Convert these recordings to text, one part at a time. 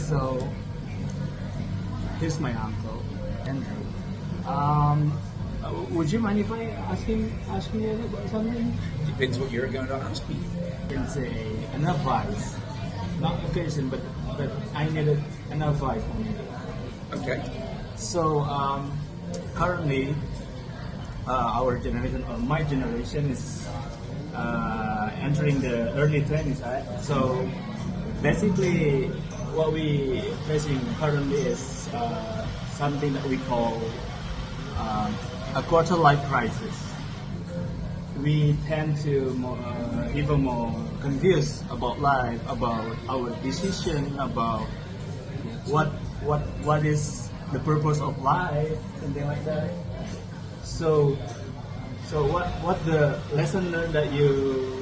So here's my uncle, Andrew. Um, would you mind if I ask you about something? Depends what you're going to ask me. It's an advice, not a question, but I needed an advice from you. Okay. So currently, our generation or my generation is entering the early 20s, right? So basically, what we facing currently is something that we call a quarter life crisis. We tend to even more confused about life, about our decision, about what is the purpose of life, something like that. So what the lesson learned that you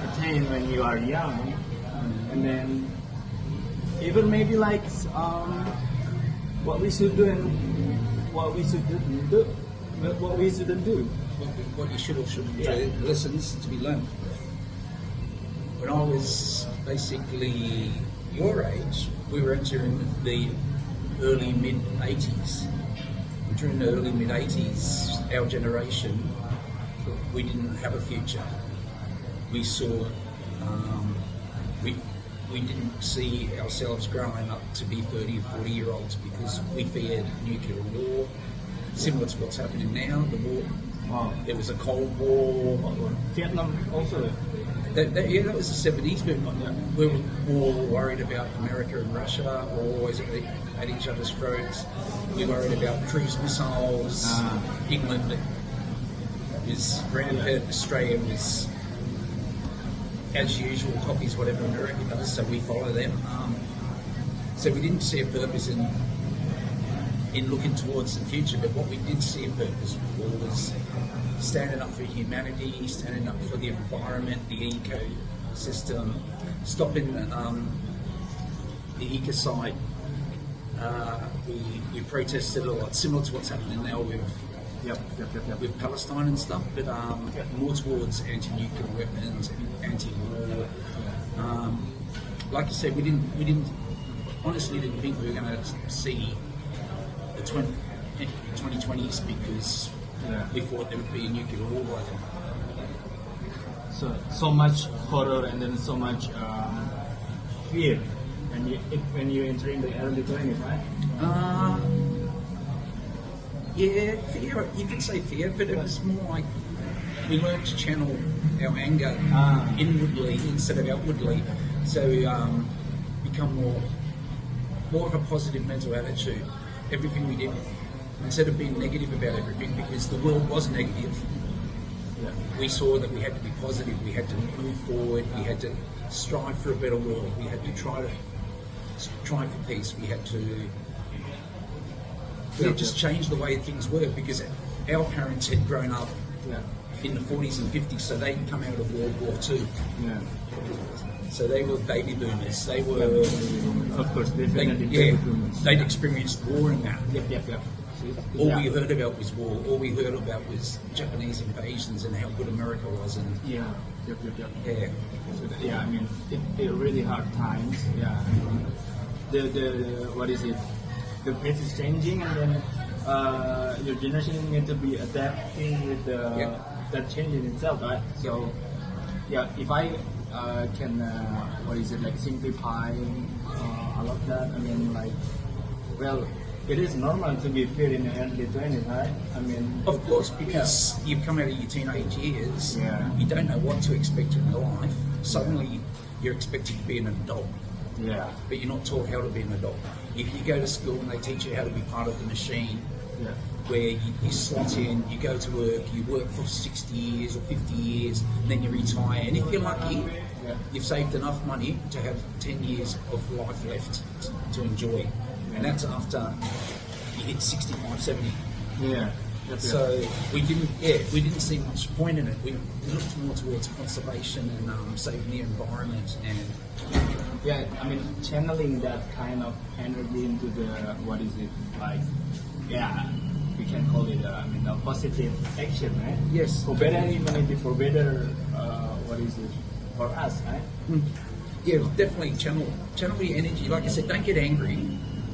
attain when you are young, and then even maybe like what we should do and what we shouldn't do, what we shouldn't do. What you should or shouldn't do. Yeah. Lessons to be learned. When I was basically your age, we were entering the early mid-80s. During the early mid-80s, our generation, we didn't have a future. We saw, we didn't see ourselves growing up to be 30 or 40 year olds because we feared nuclear war, similar to what's happening now, the war. Wow. There was a Cold War. Vietnam also. That was the 70s, but we were more worried about America and Russia, we were always at each other's throats. We were worried about cruise missiles. England was rampant, Australia was, as usual, copies whatever America does, so we follow them. So we didn't see a purpose in looking towards the future, but what we did see a purpose for was standing up for humanity, standing up for the environment, the ecosystem, stopping the ecocide. We protested a lot, similar to what's happening now with with Palestine and stuff, but more towards anti-nuclear weapons, anti-war. Like I said, we honestly didn't think we were going to see the 2020s because we thought there would be a nuclear war by then. So much horror and then so much fear, and when you enter in the early 20s, right? Yeah, fear. You could say fear, but it was more like we learned to channel our anger inwardly instead of outwardly. So become more of a positive mental attitude. Everything we did, instead of being negative about everything, because the world was negative. We saw that we had to be positive. We had to move forward. We had to strive for a better world. We had to try for peace. We had to just change the way things were, because our parents had grown up in the 40s and 50s, so they'd come out of World War II. Yeah. So they were baby boomers. They were, of course, definitely baby boomers. They'd experienced war in that. Yep. All we heard about was war. All we heard about was Japanese invasions and how good America was. And Yep. yeah. I mean, it really hard times. Yeah. The what is it? The pace is changing, and then your generation need to be adapting with that change in itself, right? So, if I can, like simplify all of that. I mean, like, well, it is normal to be fear in the early 20s, right? I mean, of course, because you've come out of your teenage years, you don't know what to expect in your life. Suddenly, you're expected to be an adult. Yeah. But you're not taught how to be an adult. You go to school and they teach you how to be part of the machine, where you slot in, you go to work, you work for 60 years or 50 years, and then you retire. And if you're lucky, you've saved enough money to have 10 years of life left to enjoy. And that's after you hit 65, 70. Yeah. So we didn't see much point in it. We looked more towards conservation and saving the environment and I mean, channeling that kind of energy into the we can call it a positive action, right? Yes. For better humanity, for better for us, right? Yeah, definitely channel your energy. Like I said, don't get angry.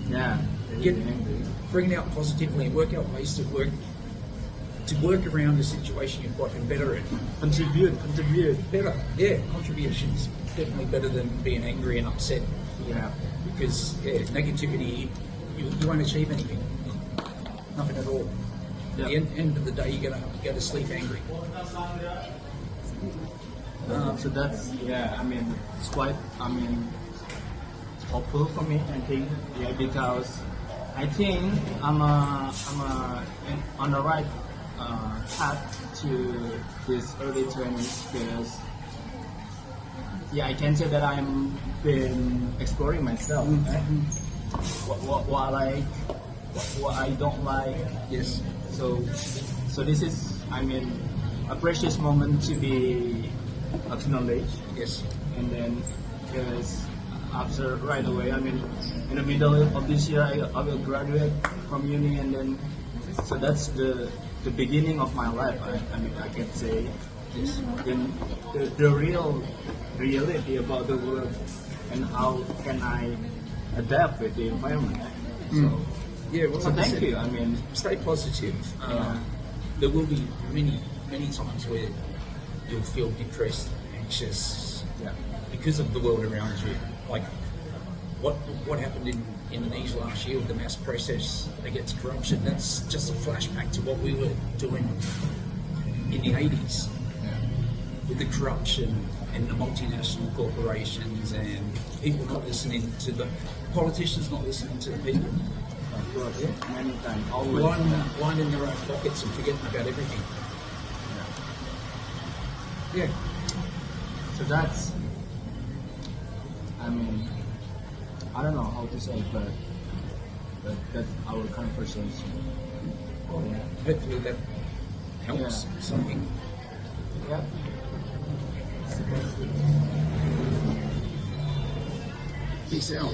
Yeah. Get Really angry. bring it out positively and work out ways to work around the situation you've got and better it. Contribute. Better, yeah. Contributions definitely better than being angry and upset. Yeah. Because negativity, you won't achieve anything. Nothing at all. At the end of the day, you're gonna go to sleep angry. So that's I mean, it's quite. I mean, it's hopeful for me. I think because I think I'm on the right path to this early 20s because I can say that I'm been exploring myself. Right? What I like, what I don't like. Yes. So this is, I mean, a precious moment to be acknowledged. Yes. And then, because after right away, I mean, in the middle of this year, I will graduate from uni, and then, so that's the beginning of my life. I mean, I can say. Yes. Then the real reality about the world and how can I adapt with the environment. So. Yeah, well, So like I thank said, you. I mean, stay positive. Yeah. There will be many times where you'll feel depressed, anxious, because of the world around you. Like what happened in Indonesia last year with the mass protests against corruption. That's just a flashback to what we were doing in the 80s with the corruption and the multinational corporations and people not listening to the politicians, not listening to the people. of course, many times, always. Blind in their own pockets and forgetting about everything. Yeah. So that's, I mean, I don't know how to say, but that's our conversation. Hopefully that helps something. Yeah. Peace out.